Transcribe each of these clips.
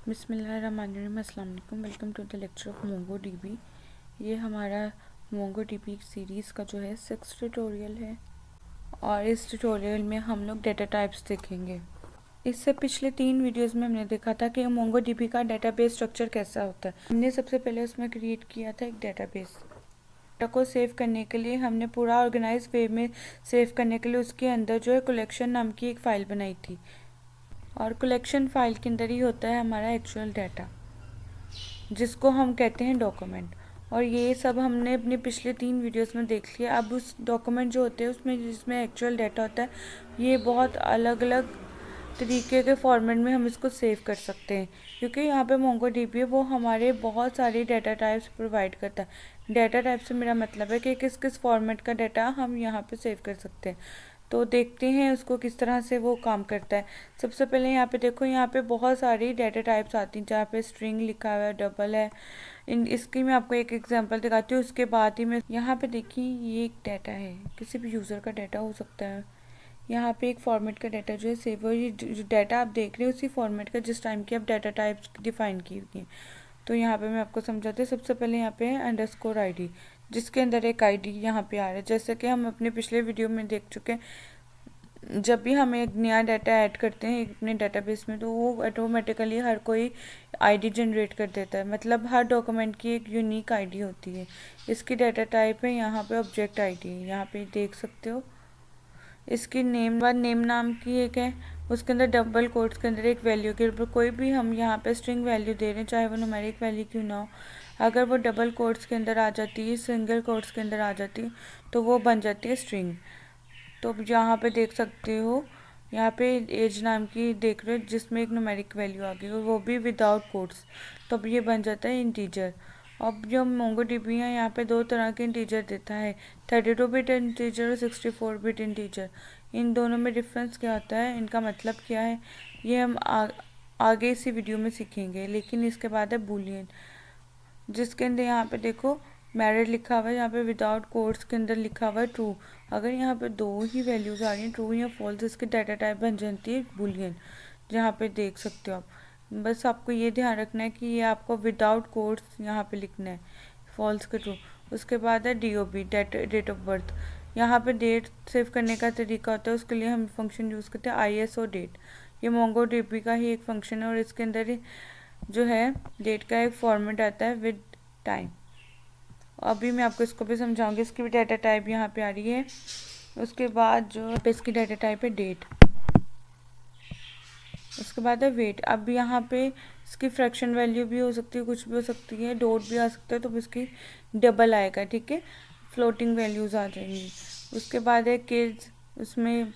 बिस्मिल्लाहिर्रहमानिर्रहीम, अस्सलाम वालेकुम। Welcome to the lecture of MongoDB. ये हमारा मोंगो डीबी सीरीज़ का जो है 6th ट्यूटोरियल है और इस ट्यूटोरियल में हम लोग डेटा टाइप्स देखेंगे। इससे पिछले 3 वीडियोस में हमने देखा था कि मोंगो डीबी का डेटाबेस स्ट्रक्चर कैसा होता है। हमने सबसे पहले उसमें क्रिएट किया था एक डेटाबेस। डेटा को सेव करने के लिए हमने पूरा ऑर्गेनाइज वे में सेव करने के लिए उसके अंदर जो है कलेक्शन नाम की एक फ़ाइल बनाई थी और कलेक्शन फ़ाइल के अंदर ही होता है हमारा एक्चुअल डाटा, जिसको हम कहते हैं डॉक्यूमेंट। और ये सब हमने अपने पिछले 3 वीडियोस में देख लिया। अब उस डॉक्यूमेंट जो होते हैं उसमें जिसमें एक्चुअल डाटा होता है, ये बहुत अलग अलग तरीके के फॉर्मेट में हम इसको सेव कर सकते हैं, क्योंकि यहाँ पे मोंगो डीबी है वो हमारे बहुत सारी डाटा टाइप्स प्रोवाइड करता है। डाटा टाइप से मेरा मतलब है कि किस किस फॉर्मेट का डाटा हम यहाँ पे सेव कर सकते हैं। तो देखते हैं उसको किस तरह से वो काम करता है। सबसे पहले यहाँ पे देखो, यहाँ पे बहुत सारी डाटा टाइप्स आती हैं, जहाँ पे स्ट्रिंग लिखा हुआ है, डबल है। इसकी मैं आपको एक एग्जांपल दिखाती हूँ, उसके बाद ही मैं यहाँ पे देखिए ये एक डाटा है, किसी भी यूज़र का डाटा हो सकता है। यहाँ पे एक फॉर्मेट का डाटा जो है सेव हो, ये जो डाटा आप देख रहे हो उसी फॉर्मेट का जिस टाइम की आप डाटा टाइप्स डिफाइन की हुई है। तो यहाँ पे मैं आपको समझाती हूँ। सबसे पहले यहाँ पे है _id, जिसके अंदर एक ID यहाँ पे आ रहा है। जैसे कि हम अपने पिछले वीडियो में देख चुके हैं, जब भी हम एक नया डाटा ऐड करते हैं अपने डाटाबेस में तो वो ऑटोमेटिकली हर कोई ID जनरेट कर देता है। मतलब हर डॉक्यूमेंट की एक यूनिक ID होती है। इसकी डाटा टाइप है यहाँ पे ऑब्जेक्ट ID, यहाँ पे देख सकते हो। इसकी नेम नाम की एक है, उसके अंदर डबल कोट्स के अंदर एक वैल्यू के ऊपर कोई भी हम यहाँ पे स्ट्रिंग वैल्यू दे रहे हैं, चाहे वो न्यूमेरिक वैल्यू क्यों ना हो, अगर वो डबल कोट्स के अंदर आ जाती है, सिंगल कोट्स के अंदर आ जाती है, तो वो बन जाती है स्ट्रिंग। तो यहाँ पे देख सकते हो, यहाँ पे एज नाम की देख रहे हो जिसमें एक न्यूमेरिक वैल्यू आ गई और वो भी विदाउट कोट्स, तो अब ये बन जाता है इंटीजर। अब जो मोंगो डीबी है यहाँ पे 2 तरह के इंटीजर देता है, 32 बिट इंटीजर और 64 बिट इंटीजर। इन दोनों में डिफरेंस क्या होता है, इनका मतलब क्या है, ये हम आगे इसी वीडियो में सीखेंगे। लेकिन इसके बाद है बूलियन, जिसके अंदर यहाँ पे देखो मैरिड लिखा हुआ है, यहाँ पे विदाउट कोट्स के अंदर लिखा हुआ है ट्रू। अगर यहाँ पे 2 ही वैल्यूज आ रही हैं, ट्रू या फॉल्स, इसकी डाटा टाइप बन जाती है बूलियन, जहाँ पे देख सकते हो आप। बस आपको ये ध्यान रखना है कि ये आपको विदाउट कोट्स यहाँ पे लिखना है, फॉल्स के ट्रू। उसके बाद है DOB, डेट ऑफ बर्थ। यहाँ पे डेट सेव करने का तरीका होता है, उसके लिए हम फंक्शन यूज़ करते हैं ISO डेट। ये मोंगो डीबी का ही एक फंक्शन है और इसके अंदर जो है डेट का एक फॉर्मेट आता है विद टाइम। अभी मैं आपको इसको भी समझाऊंगी। इसकी भी डाटा टाइप यहाँ पे आ रही है। उसके बाद जो इसकी डाटा टाइप है डेट। उसके बाद है वेट। अब यहाँ पे इसकी फ्रैक्शन वैल्यू भी हो सकती है, कुछ भी हो सकती है, डॉट भी आ सकता है, तो इसकी डबल आएगा, ठीक है, फ्लोटिंग वैल्यूज़ आ जाएंगी। उसके बाद है किड्स, उसमें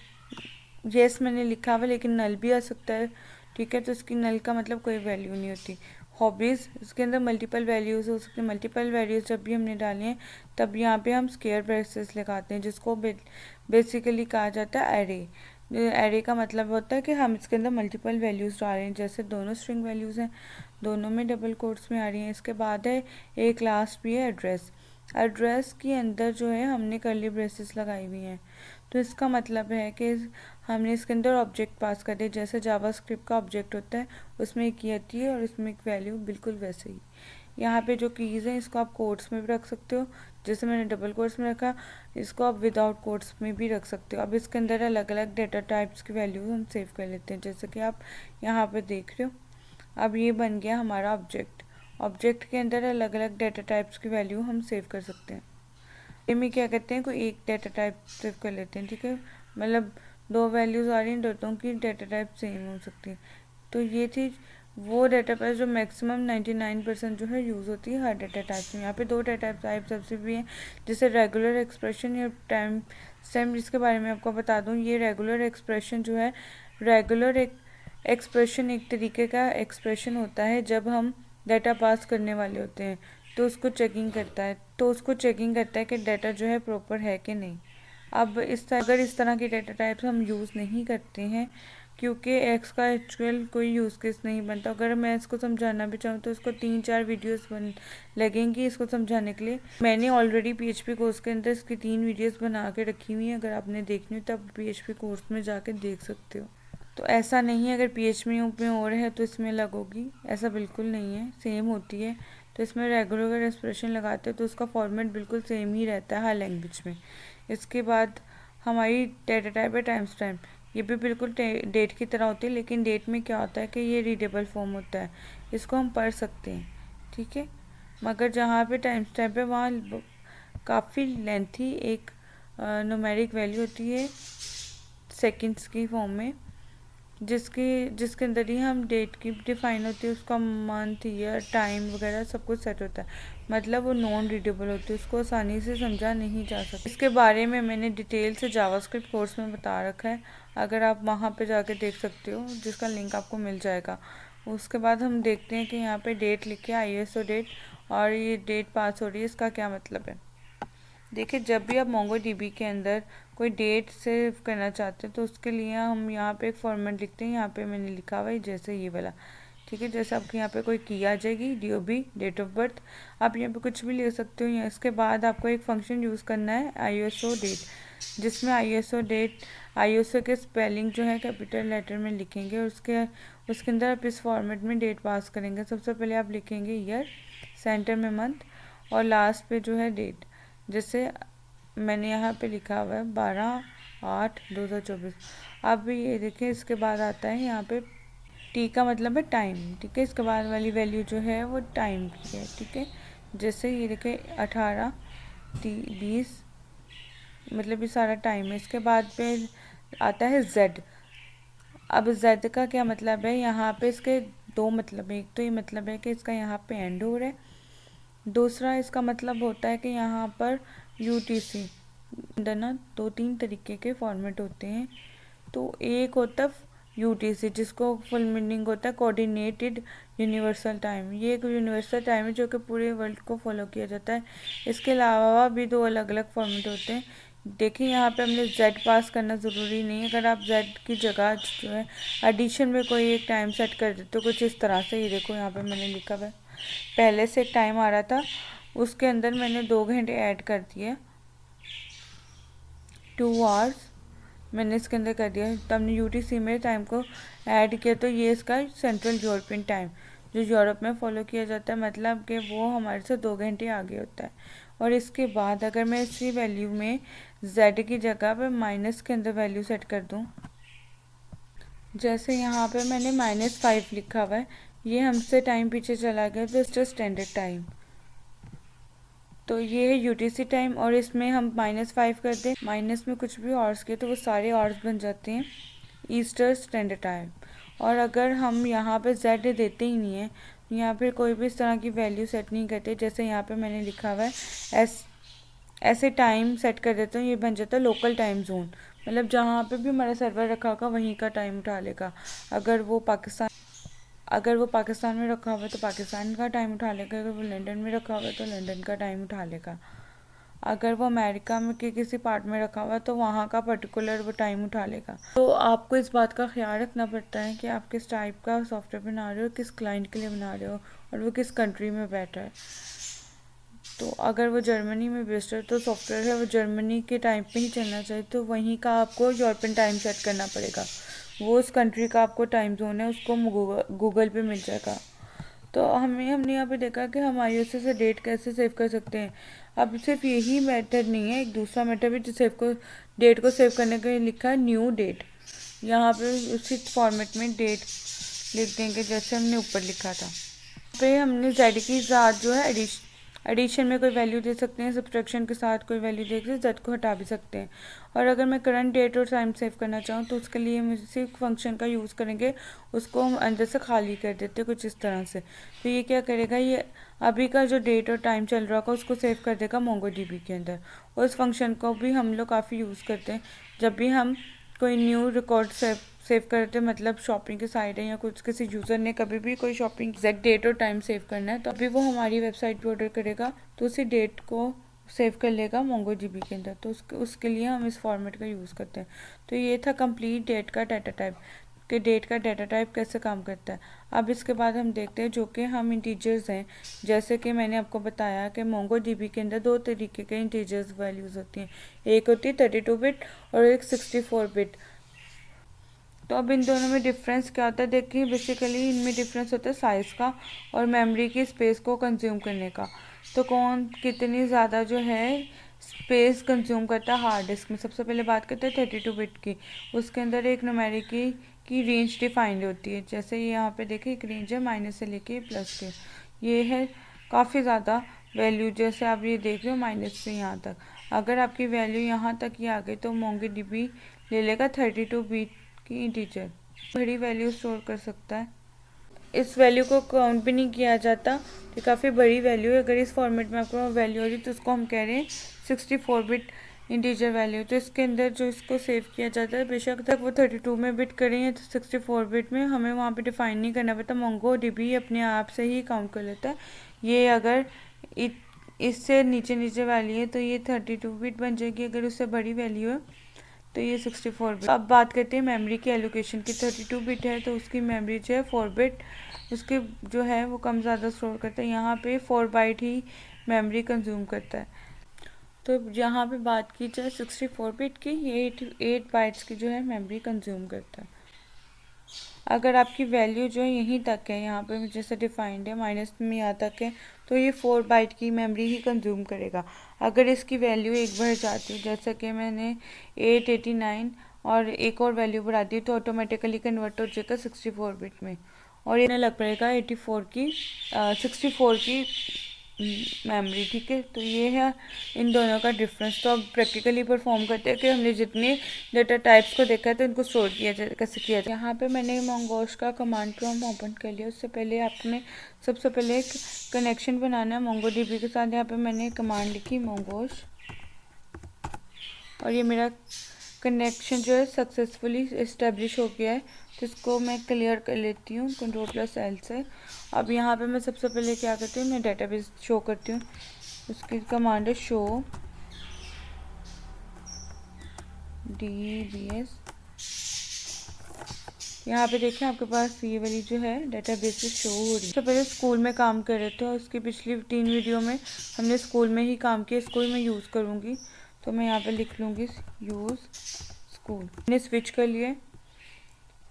येस मैंने लिखा हुआ लेकिन नल भी आ सकता है, ठीक है, तो इसकी नल का मतलब कोई वैल्यू नहीं होती। हॉबीज़, इसके अंदर मल्टीपल वैल्यूज़ हो सकती है। मल्टीपल वैल्यूज़ जब भी हमने डाली हैं तब यहाँ पे हम स्क्वायर ब्रेसेस लगाते हैं, जिसको बेसिकली कहा जाता है एरे। एरे का मतलब होता है कि हम इसके अंदर मल्टीपल वैल्यूज़ डाल रहे हैं, जैसे दोनों स्ट्रिंग वैल्यूज़ हैं, दोनों में डबल कोट्स में आ रही हैं। इसके बाद है एक लास्ट भी है एड्रेस। एड्रेस के अंदर जो है हमने कर्ली ब्रेसेस लगाई हुई हैं, तो इसका मतलब है कि हमने इसके अंदर ऑब्जेक्ट पास कर दिया, जैसे जावास्क्रिप्ट का ऑब्जेक्ट होता है उसमें एक की आती है और इसमें एक वैल्यू, बिल्कुल वैसे ही। यहाँ पे जो कीज़ हैं इसको आप कोट्स में भी रख सकते हो, जैसे मैंने डबल कोट्स में रखा, इसको आप विदाउट कोट्स में भी रख सकते हो। अब इसके अंदर अलग अलग डेटा टाइप्स की वैल्यू हम सेव कर लेते हैं, जैसे कि आप यहाँ पर देख रहे हो। अब ये बन गया हमारा ऑब्जेक्ट। ऑब्जेक्ट के अंदर अलग अलग डेटा टाइप्स की वैल्यू हम सेव कर सकते हैं। में क्या कहते हैं, कोई एक डाटा टाइप सेव कर लेते हैं, ठीक है, मतलब 2 वैल्यूज़ आ रही हैं, दोनों की डाटा टाइप सेम हो सकती है। तो ये थी वो डाटा टाइप जो मैक्सिमम 99% जो है यूज़ होती है हर डाटा टाइप में। यहाँ पे 2 डाटा टाइप सबसे भी हैं, जैसे रेगुलर एक्सप्रेशन या टाइम स्टैम्प, जिसके बारे में आपको बता दूँ। ये रेगुलर एक्सप्रेशन जो है, रेगुलर एक्सप्रेशन एक तरीके का एक्सप्रेशन होता है जब हम डाटा पास करने वाले होते हैं, तो उसको चेकिंग करता है कि डाटा जो है प्रॉपर है कि नहीं। अब अगर इस तरह की डाटा टाइप्स हम यूज़ नहीं करते हैं, क्योंकि एक्स का एक्चुअल कोई यूज़ केस नहीं बनता। अगर मैं इसको समझाना भी चाहूँ तो इसको 3-4 वीडियोस लगेंगी इसको समझाने के लिए। मैंने ऑलरेडी PHP कोर्स के अंदर इसकी 3 वीडियोस बना के रखी हुई हैं, अगर आपने देखनी हो तो आप PHP कोर्स में जाके देख सकते हो। तो ऐसा नहीं है अगर PHP में और है तो इसमें अलग होगी, ऐसा बिल्कुल नहीं है, सेम होती है। तो इसमें रेगुलर एक्सप्रेशन लगाते हैं तो उसका फॉर्मेट बिल्कुल सेम ही रहता है हर लैंग्वेज में। इसके बाद हमारी डेटा टाइप है टाइम स्टैम्प, ये भी बिल्कुल डेट की तरह होती है, लेकिन डेट में क्या होता है कि ये रीडेबल फॉर्म होता है, इसको हम पढ़ सकते हैं, ठीक है। मगर जहाँ पे टाइम स्टैम्प है वहाँ काफ़ी लेंथी एक न्यूमेरिक वैल्यू होती है सेकंड्स की फॉर्म में, जिसके अंदर ही हम डेट की डिफाइन होती है, उसका मंथ ईयर टाइम वगैरह सब कुछ सेट होता है, मतलब वो नॉन रीडेबल होती है, उसको आसानी से समझा नहीं जा सकता। इसके बारे में मैंने डिटेल से जावास्क्रिप्ट कोर्स में बता रखा है, अगर आप वहाँ पे जाके देख सकते हो, जिसका लिंक आपको मिल जाएगा। उसके बाद हम देखते हैं कि यहाँ पे डेट लिखे ISO डेट, और ये डेट पास हो रही है, इसका क्या मतलब है। देखिए, जब भी आप MongoDB के अंदर कोई डेट सेव करना चाहते हैं तो उसके लिए हम यहाँ पे एक फॉर्मेट लिखते हैं। यहाँ पे मैंने लिखा हुआ है जैसे ये वाला, ठीक है। जैसे आपके यहाँ पे कोई की आ जाएगी DOB डेट ऑफ बर्थ, आप यहाँ पे कुछ भी ले सकते हो। इसके बाद आपको एक फंक्शन यूज़ करना है ISO डेट, जिसमें ISO डेट ISO के स्पेलिंग जो है कैपिटल लेटर में लिखेंगे, और उसके अंदर आप इस फॉर्मेट में डेट पास करेंगे। सबसे पहले आप लिखेंगे ईयर, सेंटर में मंथ, और लास्ट पे जो है डेट। जैसे मैंने यहाँ पे लिखा हुआ है 12/8/2024। अब ये देखिए, इसके बाद आता है यहाँ पे T का मतलब है टाइम, ठीक है। इसके बाद वाली वैल्यू जो है वो टाइम की है, ठीक है। जैसे ये देखिए 18/20, मतलब ये सारा टाइम है। इसके बाद पे आता है Z। अब Z का क्या मतलब है, यहाँ पे इसके दो मतलब है। एक तो ये मतलब है कि इसका यहाँ पे एंड हो रहा है, दूसरा इसका मतलब होता है कि यहाँ पर UTC ना 2-3 तरीके के फॉर्मेट होते हैं। तो एक होता है UTC, जिसको फुल मीनिंग होता है कोऑर्डिनेटेड यूनिवर्सल टाइम। ये एक यूनिवर्सल टाइम है जो कि पूरे वर्ल्ड को फॉलो किया जाता है। इसके अलावा भी 2 अलग अलग फॉर्मेट होते हैं। देखिए, यहाँ पे हमने Z पास करना ज़रूरी नहीं है। अगर आप Z की जगह जो है एडिशन में कोई एक टाइम सेट कर देते हो कुछ इस तरह से, ये देखो यहाँ पे मैंने लिखा हुआ है, पहले से एक टाइम आ रहा था, उसके अंदर मैंने 2 घंटे ऐड कर दिए, 2 आवर्स मैंने इसके अंदर कर दिया। तब हमने UTC में टाइम को ऐड किया, तो ये इसका सेंट्रल यूरोपियन टाइम जो यूरोप में फॉलो किया जाता है, मतलब कि वो हमारे से 2 घंटे आगे होता है। और इसके बाद अगर मैं इसी वैल्यू में Z की जगह पर माइनस के अंदर वैल्यू सेट कर दूँ, जैसे यहाँ पे मैंने -5 लिखा हुआ है, ये हमसे टाइम पीछे चला गया, तो इसका स्टैंडर्ड टाइम, तो ये है UTC टाइम। और इसमें हम -5 कर दें, माइनस में कुछ भी ऑर्स के, तो वो सारे ऑर्स बन जाते हैं ईस्टर्न स्टैंडर्ड टाइम। और अगर हम यहाँ पे Z देते ही नहीं है, यहाँ पे कोई भी इस तरह की वैल्यू सेट नहीं करते, जैसे यहाँ पे मैंने लिखा हुआ है ऐसे टाइम सेट कर देते हैं, ये बन जाता है लोकल टाइम जोन, मतलब जहाँ पे भी हमारा सर्वर रखा होगा वहीं का टाइम उठा लेगा। अगर वो पाकिस्तान में रखा हुआ है तो पाकिस्तान का टाइम उठा लेगा, अगर वो लंदन में रखा हुआ है तो लंदन का टाइम उठा लेगा, अगर वो अमेरिका में के किसी पार्ट में रखा हुआ है तो वहाँ का पर्टिकुलर वो टाइम उठा लेगा। तो आपको इस बात का ख्याल रखना पड़ता है कि आप किस टाइप का सॉफ्टवेयर बना रहे हो, किस क्लाइंट के लिए बना रहे हो, और वो किस कंट्री में बैठा है। तो अगर वो जर्मनी में बेस्ड है तो सॉफ्टवेयर है वो जर्मनी के टाइम पे ही चलना चाहिए, तो वहीं का आपको यूरोपियन टाइम सेट करना पड़ेगा। वो उस कंट्री का आपको टाइम जोन है, उसको गूगल पे मिल जाएगा। तो हमने यहाँ पे देखा कि हम ISO से डेट कैसे सेव कर सकते हैं। अब सिर्फ यही मेथड नहीं है, एक दूसरा मेथड भी जो डेट को सेव करने के लिए लिखा है न्यू डेट। यहाँ पे उसी फॉर्मेट में डेट लिख देंगे जैसे हमने ऊपर लिखा था। पे हमने Z की साथ जो है एडिशन में कोई वैल्यू दे सकते हैं, सब्ट्रैक्शन के साथ कोई वैल्यू दे सकते हैं, Z को हटा भी सकते हैं। और अगर मैं करंट डेट और टाइम सेव करना चाहूँ तो उसके लिए हम सिर्फ फंक्शन का यूज़ करेंगे, उसको हम अंदर से खाली कर देते हैं कुछ इस तरह से। तो ये क्या करेगा, ये अभी का जो डेट और टाइम चल रहा होगा उसको सेव कर देगा MongoDB के अंदर। और उस फंक्शन को भी हम लोग काफ़ी यूज़ करते हैं जब भी हम कोई न्यू रिकॉर्ड सेव करते हैं, मतलब शॉपिंग की साइट है या कुछ, किसी यूज़र ने कभी भी कोई शॉपिंग एग्जैक्ट डेट और टाइम सेव करना है तो अभी वो हमारी वेबसाइट पे ऑर्डर करेगा तो उसी डेट को सेव कर लेगा MongoDB के अंदर। तो उसके लिए हम इस फॉर्मेट का यूज़ करते हैं। तो ये था कंप्लीट डेट का डाटा टाइप, कि डेट का डाटा टाइप कैसे काम करता है। अब इसके बाद हम देखते हैं जो कि हम इंटीजर्स हैं, जैसे कि मैंने आपको बताया कि MongoDB के अंदर 2 तरीके के इंटीजर्स वैल्यूज़ होती हैं, एक होती है 32 बिट और एक 64 बिट। तो अब इन दोनों में डिफरेंस क्या होता है देखिए, बेसिकली इनमें डिफरेंस होता है साइज़ का और मेमोरी की स्पेस को कंज्यूम करने का। तो कौन कितनी ज़्यादा जो है स्पेस कंज्यूम करता है हार्ड डिस्क में। सबसे पहले बात करते हैं 32 बिट की। उसके अंदर एक न्यूमेरिक की रेंज डिफाइंड होती है। जैसे ये यहाँ पे देखिए एक रेंज है माइनस से लेके प्लस के, ये है काफ़ी ज़्यादा वैल्यू। जैसे आप ये देख रहे हो माइनस से यहाँ तक, अगर आपकी वैल्यू यहाँ तक ही आ गई तो MongoDB ले लेगा 32 बिट की इंटीजर, बड़ी वैल्यू स्टोर कर सकता है। इस वैल्यू को काउंट भी नहीं किया जाता, तो काफ़ी बड़ी वैल्यू है। अगर इस फॉर्मेट में आपको वैल्यू हो रही तो उसको हम कह रहे हैं 64 बिट इंटीजर वैल्यू। तो इसके अंदर जो इसको सेव किया जाता है, बेशक तक वो 32 में बिट करें या तो 64 बिट में, हमें वहाँ पे डिफाइन नहीं करना पड़ता। MongoDB अपने आप से ही काउंट कर लेता है। ये अगर इससे नीचे नीचे वैल्यू है तो ये 32 बिट बन जाएगी, अगर उससे बड़ी वैल्यू है तो ये 64 बिट। अब बात करते हैं मेमोरी की एलोकेशन की। 32 बिट है तो उसकी मेमोरी जो है 4 बिट, उसके जो है वो कम ज़्यादा स्टोर करता है। यहाँ पे 4 बाइट ही मेमोरी कंज्यूम करता है। तो यहाँ पे बात की जाए 64 बिट की, ये 8 बाइट्स की जो है मेमोरी कंज्यूम करता है। अगर आपकी वैल्यू जो है यहीं तक है, यहाँ पे जैसे डिफाइंड है माइनस में यहाँ तक है, तो ये 4 बाइट की मेमोरी ही कंज्यूम करेगा। अगर इसकी वैल्यू एक बढ़ जाती है, जैसा कि मैंने 889 और एक और वैल्यू बढ़ा दी, तो ऑटोमेटिकली कन्वर्ट हो जाएगा 64 बिट में, और ये लग पड़ेगा 64 की मेमोरी। ठीक है, तो ये है इन दोनों का डिफरेंस। तो अब प्रैक्टिकली परफॉर्म करते हैं कि हमने जितने डेटा टाइप्स को देखा है तो इनको स्टोर किया जाए, कैसे किया जाए। यहाँ पे मैंने मोंगोश का कमांड प्रॉम्प्ट ओपन कर लिया। उससे पहले आपने सबसे पहले एक कनेक्शन बनाना है MongoDB के साथ। यहाँ पे मैंने कमांड लिखी मोंगोश, और ये मेरा कनेक्शन जो है सक्सेसफुली इस्टेब्लिश हो गया है। तो इसको मैं क्लियर कर लेती हूँ Ctrl+L से। अब यहाँ पे मैं सबसे पहले क्या करती हूँ, मैं डेटाबेस शो करती हूँ। उसकी कमांड है शो DBS। यहाँ पे देखें आपके पास ये वाली जो है डेटाबेस शो हो रही है। सबसे पहले स्कूल में काम कर रहे थे और उसकी पिछली 3 वीडियो में हमने स्कूल में ही काम किया। स्कूल में यूज़ करूँगी तो मैं यहाँ पे लिख लूँगी यूज़ स्कूल। मैंने स्विच कर लिए।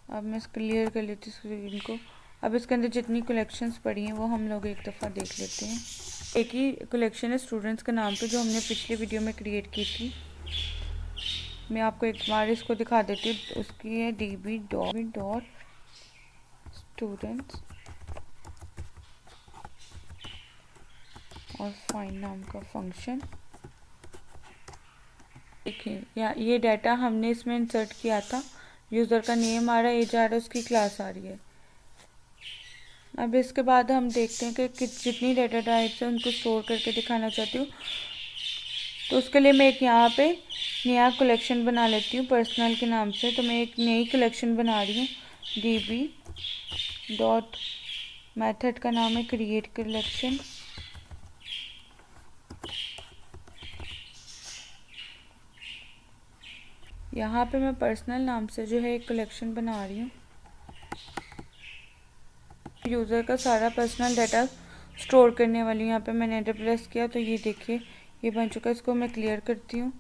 अब मैं क्लियर कर लेती हूँ स्क्रीन को। अब इसके अंदर जितनी कलेक्शंस पड़ी हैं वो हम लोग एक दफ़ा देख लेते हैं। एक ही कलेक्शन है स्टूडेंट्स के नाम पे जो हमने पिछली वीडियो में क्रिएट की थी। मैं आपको एक बार इसको दिखा देती हूँ। उसकी है db.students और फाइंड नाम का फंक्शन। देखिए ये डाटा हमने इसमें इंसर्ट किया था। यूज़र का नेम आ रहा है, एज आ रहा है, उसकी क्लास आ रही है। अब इसके बाद हम देखते हैं कि जितनी डेटा टाइप्स है उनको स्टोर करके दिखाना चाहती हूँ। तो उसके लिए मैं एक यहाँ पे नया कलेक्शन बना लेती हूँ पर्सनल के नाम से। तो मैं एक नई कलेक्शन बना रही हूँ। db.मेथड का नाम है क्रिएट कलेक्शन। यहाँ पे मैं पर्सनल नाम से जो है एक कलेक्शन बना रही हूँ। यूज़र का सारा पर्सनल डाटा स्टोर करने वाली हूँ। यहाँ पे मैंने एंटर प्रेस किया तो ये देखिए ये बन चुका है। इसको मैं क्लियर करती हूँ।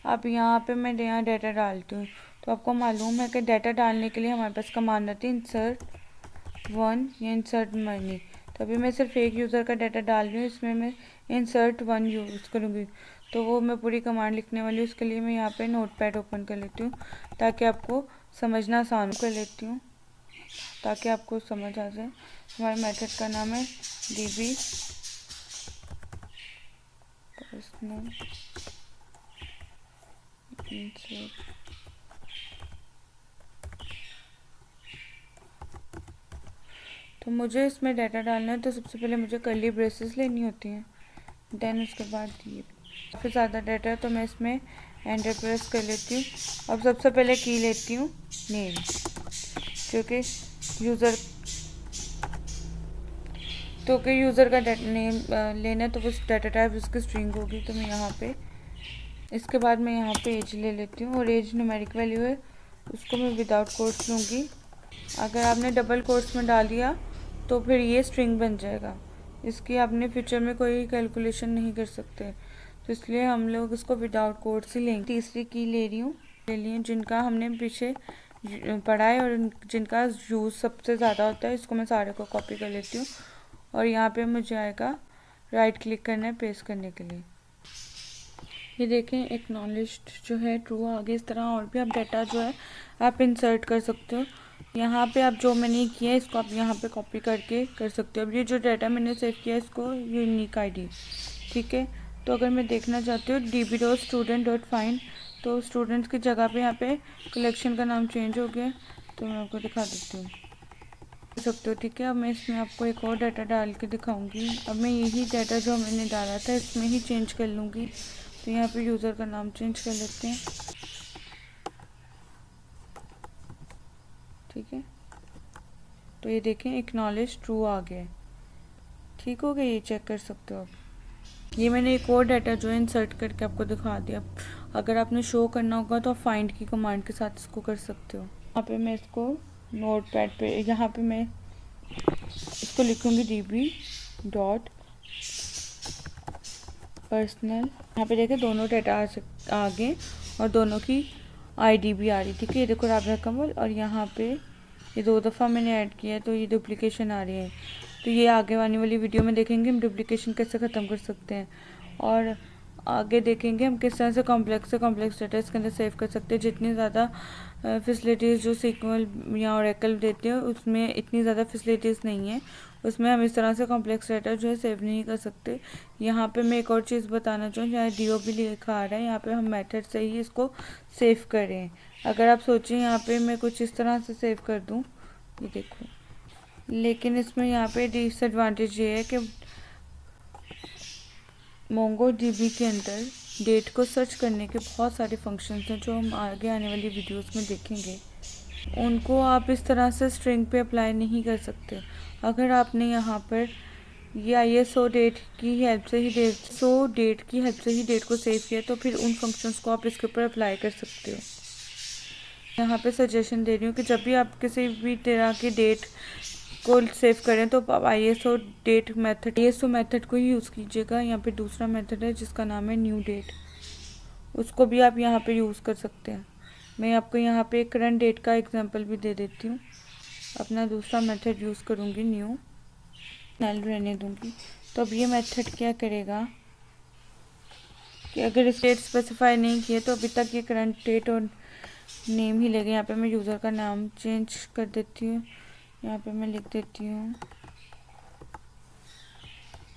अब यहाँ पे मैं यहाँ डाटा डालती हूँ। तो आपको मालूम है कि डाटा डालने के लिए हमारे पास कमांड आती है insert1 या insert मनी। तो अभी मैं सिर्फ एक यूज़र का डाटा डाल रही हूँ, इसमें मैं insert1 यूज़ करूँगी। तो वो मैं पूरी कमांड लिखने वाली हूँ। उसके लिए मैं यहाँ पे नोटपैड ओपन कर लेती हूँ ताकि आपको समझना आसान कर लेती हूँ, ताकि आपको समझ आ जाए। हमारे मेथड का नाम है db पर्सनल insert। तो मुझे इसमें डाटा डालना है तो सबसे पहले मुझे कर्ली ब्रेसेस लेनी होती हैं। देन उसके बाद ये काफ़ी ज़्यादा डाटा है तो मैं इसमें एंटर प्रेस कर लेती हूँ। अब सबसे पहले की लेती हूँ नेम, क्योंकि यूज़र का नेम लेना है तो वो डाटा टाइप उसकी स्ट्रिंग होगी। तो मैं यहाँ पे इसके बाद मैं यहाँ पे एज ले लेती हूँ और एज न्यूमेरिक वैल्यू है, उसको मैं विदाउट कोट्स लूँगी। अगर आपने डबल कोट्स में डाल दिया तो फिर ये स्ट्रिंग बन जाएगा, इसकी आपने फ्यूचर में कोई कैलकुलेशन नहीं कर सकते। तो इसलिए हम लोग इसको विदाउट कोट्स ही लेंगे। तीसरी की ले ली हूँ जिनका हमने पीछे पढ़ा है और जिनका यूज़ सबसे ज़्यादा होता है, इसको मैं सारे को कॉपी कर लेती हूँ और यहाँ पे मुझे आएगा राइट क्लिक करना है पेस्ट करने के लिए। ये देखें एक्नॉलेज्ड जो है ट्रू आ गया। इस तरह और भी आप डाटा जो है आप इंसर्ट कर सकते हो। यहाँ पे आप जो मैंने किया है इसको आप यहाँ पे कॉपी करके कर सकते हो। अब ये जो डाटा मैंने सेव किया है इसको यूनिक आईडी, ठीक है। तो अगर मैं देखना चाहती हूँ db.student.find, तो स्टूडेंट्स की जगह पे यहाँ पे कलेक्शन का नाम चेंज हो गया, तो मैं आपको दिखा देती हूँ, देख सकते हो, ठीक है। अब मैं इसमें आपको एक और डाटा डाल के दिखाऊंगी। अब मैं यही डाटा जो मैंने डाला था इसमें ही चेंज कर लूँगी। तो यहाँ पे यूज़र का नाम चेंज कर लेते हैं, ठीक है। तो ये देखें एक्नॉलेज ट्रू आ गया है, ठीक हो गया। ये चेक कर सकते हो आप। ये मैंने एक और डाटा जो है इंसर्ट करके आपको दिखा दिया। अगर आपने शो करना होगा तो आप फाइंड की कमांड के साथ इसको कर सकते हो। यहाँ पे मैं इसको नोट पैड पे यहाँ पे मैं इसको लिखूँगी db.personal। यहाँ पे देखें दोनों डाटा आ गए और दोनों की आईडी भी आ रही, ठीक है। ये देखो राबिया कमल, और यहाँ पे ये 2 दफ़ा मैंने ऐड किया है तो ये डुप्लीकेशन आ रही है। तो ये आगे आने वाली वीडियो में देखेंगे हम डुप्लीकेशन कैसे ख़त्म कर सकते हैं, और आगे देखेंगे हम किस तरह से कॉम्प्लेक्स डाटा इसके अंदर सेव कर सकते हैं। जितनी ज़्यादा फैसिलिटीज़ जो सीक्वल या ओरेकल देते हैं उसमें इतनी ज़्यादा फैसिलिटीज़ नहीं है, उसमें हम इस तरह से कॉम्प्लेक्स डाटा जो है सेव नहीं कर सकते। यहाँ पे मैं एक और चीज़ बताना चाहूँ, यहाँ DOB लिखा आ रहा है, यहाँ पे हम मेथड से ही इसको सेव करें। अगर आप सोचें यहाँ पे मैं कुछ इस तरह से सेव कर दूँ, ये देखो, लेकिन इसमें यहाँ पे डिसएडवांटेज ये है कि MongoDB के अंदर डेट को सर्च करने के बहुत सारे फंक्शंस हैं जो हम आगे आने वाली वीडियोस में देखेंगे। उनको आप इस तरह से स्ट्रिंग पे अप्लाई नहीं कर सकते। अगर आपने यहाँ पर ये ISO डेट की हेल्प से ही डेट को सेव किया तो फिर उन फंक्शंस को आप इसके ऊपर अप्लाई कर सकते हो। यहाँ पे सजेशन दे रही हूँ कि जब भी आप किसी भी तरह की डेट को सेव करें तो आप ISO मेथड को ही यूज़ कीजिएगा। यहाँ पे दूसरा मेथड है जिसका नाम है न्यू डेट, उसको भी आप यहाँ पे यूज़ कर सकते हैं। मैं आपको यहाँ पे करंट डेट का एग्जांपल भी दे देती हूँ। अपना दूसरा मेथड यूज़ करूँगी, न्यू नल रहने दूँगी। तो अब ये मेथड क्या करेगा कि अगर इस डेट स्पेसिफाई नहीं किए तो अभी तक ये करंट डेट और नेम ही लेगा। यहाँ पे मैं यूज़र का नाम चेंज कर देती हूँ, यहाँ पे मैं लिख देती हूँ,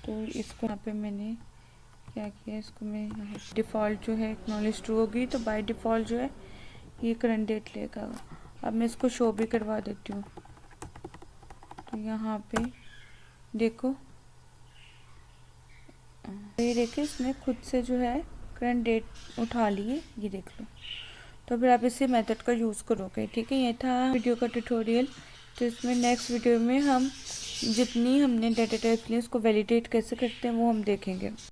तो इसको यहाँ पे मैंने क्या किया, इसको मैं डिफ़ॉल्ट जो है एक्नॉलेज ट्रू होगी तो बाय डिफ़ॉल्ट जो है ये करंट डेट लेगा। अब मैं इसको शो भी करवा देती हूँ, तो यहाँ पे देखो, ये देखिए इसने खुद से जो है करंट डेट उठा ली है, ये देख लो। तो फिर आप इसी मेथड का यूज़ करोगे, ठीक है। ये था वीडियो का ट्यूटोरियल। तो इसमें नेक्स्ट वीडियो में हम जितनी हमने डाटा टाइप्स ली उसको वैलिडेट कैसे करते हैं वो हम देखेंगे।